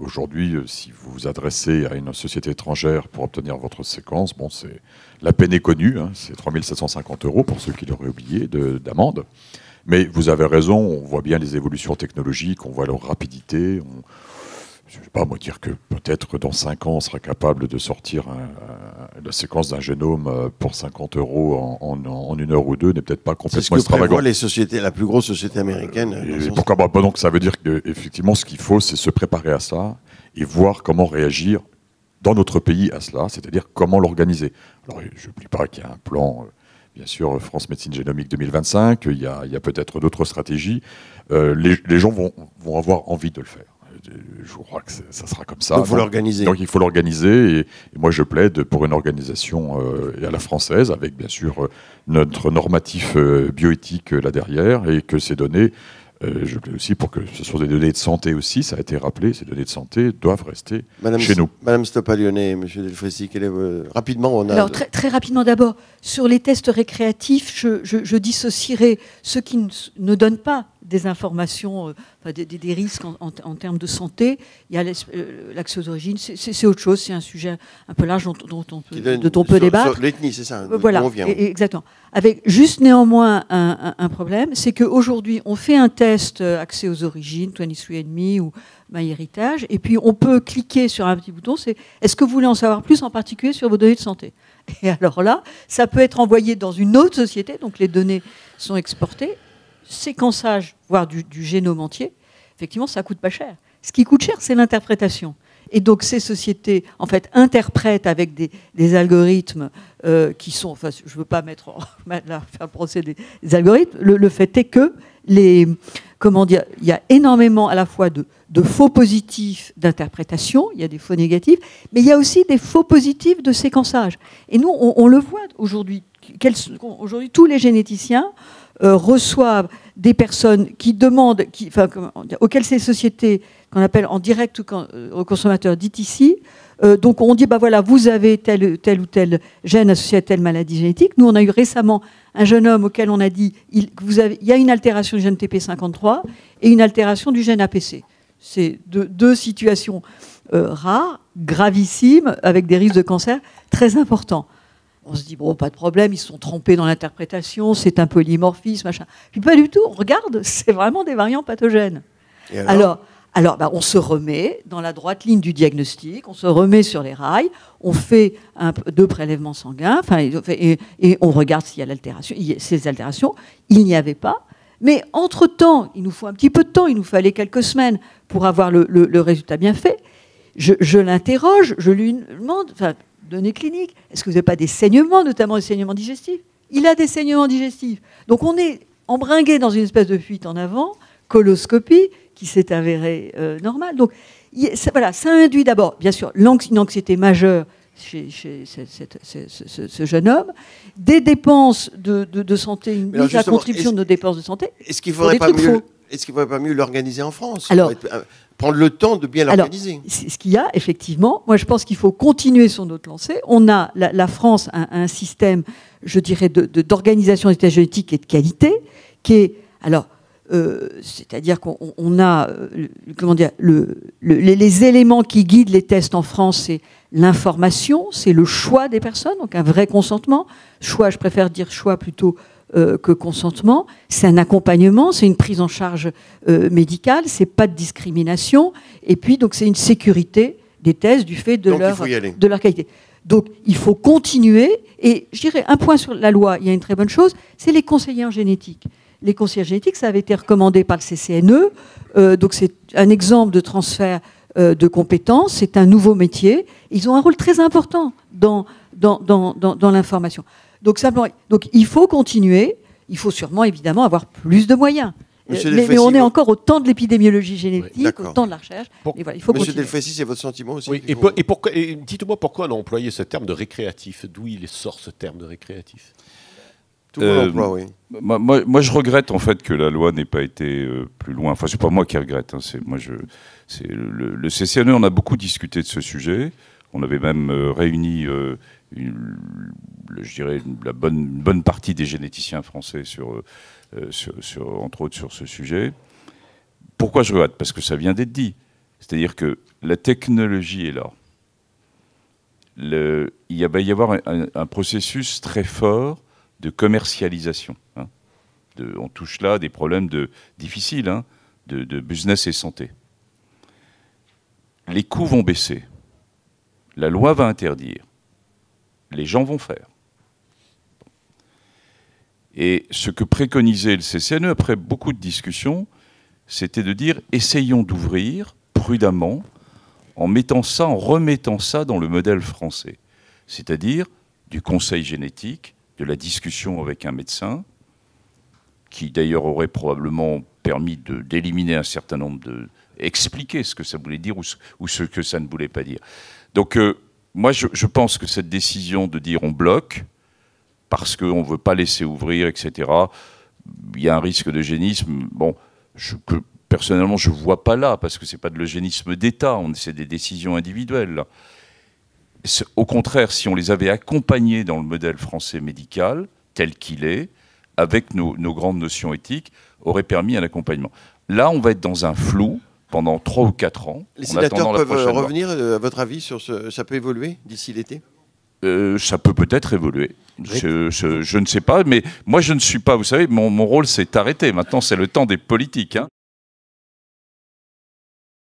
Aujourd'hui, si vous vous adressez à une société étrangère pour obtenir votre séquence, bon, la peine est connue, hein, c'est 3 750 € pour ceux qui l'auraient oublié d'amende. Mais vous avez raison, on voit bien les évolutions technologiques, on voit leur rapidité. Je ne vais pas moi dire que peut-être dans 5 ans, on sera capable de sortir la séquence d'un génome pour 50 € en 1 heure ou 2 n'est peut-être pas complètement extravagant. C'est ce que prévoient la plus grosse société américaine. Et pourquoi pas, donc ça veut dire qu'effectivement, ce qu'il faut, c'est se préparer à ça et voir comment réagir dans notre pays à cela, c'est-à-dire comment l'organiser. Alors, je n'oublie pas qu'il y a un plan, bien sûr, France Médecine Génomique 2025, il y a peut-être d'autres stratégies. Les gens vont avoir envie de le faire. Je crois que ça sera comme ça. Donc il faut l'organiser. Donc il faut l'organiser. Et moi, je plaide pour une organisation à la française, avec bien sûr notre normatif bioéthique là derrière, et que ces données, je plaide aussi pour que ce soit des données de santé aussi, ça a été rappelé, ces données de santé doivent rester chez nous. Madame Stoppalione, Monsieur Delfrécy, rapidement, on a... Alors très rapidement d'abord, sur les tests récréatifs, je dissocierai ceux qui ne donnent pas des informations, des risques en termes de santé. Il y a l'accès aux origines, c'est autre chose, c'est un sujet un peu large dont on peut débattre. Sur l'ethnie, c'est ça. Voilà, exactement. Avec juste néanmoins un problème, c'est qu'aujourd'hui, on fait un test accès aux origines, 23andMe ou MyHeritage, et puis on peut cliquer sur un petit bouton, c'est « Est-ce que vous voulez en savoir plus, en particulier sur vos données de santé ?» Et alors là, ça peut être envoyé dans une autre société, donc les données sont exportées, séquençage, voire du génome entier, effectivement, ça coûte pas cher. Ce qui coûte cher, c'est l'interprétation. Et donc, ces sociétés, en fait, interprètent avec des algorithmes qui sont... Enfin, je ne veux pas faire procès des algorithmes. Le fait est que comment dire, il y a énormément à la fois de faux positifs d'interprétation, il y a des faux négatifs, mais il y a aussi des faux positifs de séquençage. Et nous, on le voit aujourd'hui. Aujourd'hui, tous les généticiens reçoivent des personnes qui demandent, auxquelles ces sociétés qu'on appelle en direct aux consommateurs DTC, donc on dit, bah voilà, vous avez tel ou tel gène associé à telle maladie génétique. Nous, on a eu récemment un jeune homme auquel on a dit, il y a une altération du gène TP53 et une altération du gène APC. C'est deux situations rares, gravissimes, avec des risques de cancer très importants. On se dit, bon, pas de problème, ils se sont trompés dans l'interprétation, c'est un polymorphisme, machin. Puis pas du tout, on regarde, c'est vraiment des variants pathogènes. Et alors on se remet dans la droite ligne du diagnostic, on se remet sur les rails, on fait 2 prélèvements sanguins, et on regarde s'il y a l'altération. Ces altérations, il n'y avait pas. Mais entre-temps, il nous faut un petit peu de temps, il nous fallait quelques semaines pour avoir le résultat bien fait. Je l'interroge, je lui demande... données cliniques. Est-ce que vous n'avez pas des saignements, notamment des saignements digestifs? Il a des saignements digestifs. Donc on est embringué dans une espèce de fuite en avant, coloscopie, qui s'est avérée normale. Donc ça induit d'abord, bien sûr, une anxiété majeure chez ce jeune homme, des dépenses de santé, une mise à contribution de nos dépenses de santé. Est-ce qu'il ne faudrait pas mieux l'organiser en France? Alors, prendre le temps de bien l'organiser. Ce qu'il y a, effectivement, moi je pense qu'il faut continuer sur notre lancée. On a, la France a un système, je dirais, d'organisation des tests génétiques et de qualité, qui est, alors, c'est-à-dire qu'on a, comment dire, les éléments qui guident les tests en France, c'est l'information, c'est le choix des personnes, donc un vrai consentement. Choix, je préfère dire choix plutôt que consentement, c'est un accompagnement, c'est une prise en charge médicale, c'est pas de discrimination, et puis donc c'est une sécurité des tests du fait de leur qualité. Donc il faut continuer, et je dirais un point sur la loi, il y a une très bonne chose, c'est les conseillers en génétique. Les conseillers génétiques, ça avait été recommandé par le CCNE, donc c'est un exemple de transfert de compétences, c'est un nouveau métier, ils ont un rôle très important dans l'information. Donc il faut continuer, il faut sûrement évidemment avoir plus de moyens. Mais on est encore au temps de l'épidémiologie génétique, au temps de la recherche. Et voilà, il faut Monsieur Delfrécy, c'est votre sentiment aussi? Oui, et dites-moi pourquoi on a employé ce terme de récréatif. D'où il sort ce terme de récréatif? Tout le monde l'emploie, oui. Moi, je regrette en fait que la loi n'ait pas été plus loin. Enfin, c'est pas moi qui regrette. Hein, le CCNE, on a beaucoup discuté de ce sujet. On avait même réuni, je dirais, une bonne partie des généticiens français entre autres sur ce sujet. Pourquoi je regrette? Parce que ça vient d'être dit. C'est-à-dire que la technologie est là. Il va y avoir un processus très fort de commercialisation. Hein. On touche là des problèmes difficiles hein, de business et santé. Les coûts vont baisser. La loi va interdire. Les gens vont faire. Et ce que préconisait le CCNE, après beaucoup de discussions, c'était de dire essayons d'ouvrir prudemment en remettant ça dans le modèle français. C'est-à-dire du conseil génétique, de la discussion avec un médecin, qui d'ailleurs aurait probablement permis d'éliminer un certain nombre expliquer ce que ça voulait dire ou ce que ça ne voulait pas dire. Donc moi je pense que cette décision de dire on bloque, parce qu'on ne veut pas laisser ouvrir, etc., il y a un risque d'eugénisme. Bon, personnellement, je ne vois pas là, parce que ce n'est pas de l'eugénisme d'État, c'est des décisions individuelles. Là. Au contraire, si on les avait accompagnés dans le modèle français médical, tel qu'il est, avec nos grandes notions éthiques, aurait permis un accompagnement. Là, on va être dans un flou pendant 3 ou 4 ans. Les sénateurs peuvent revenir, à votre avis, sur ça peut évoluer d'ici l'été ? Ça peut peut-être évoluer. Je ne sais pas, mais moi je ne suis pas, vous savez, mon rôle c'est d'arrêter. Maintenant c'est le temps des politiques. Hein.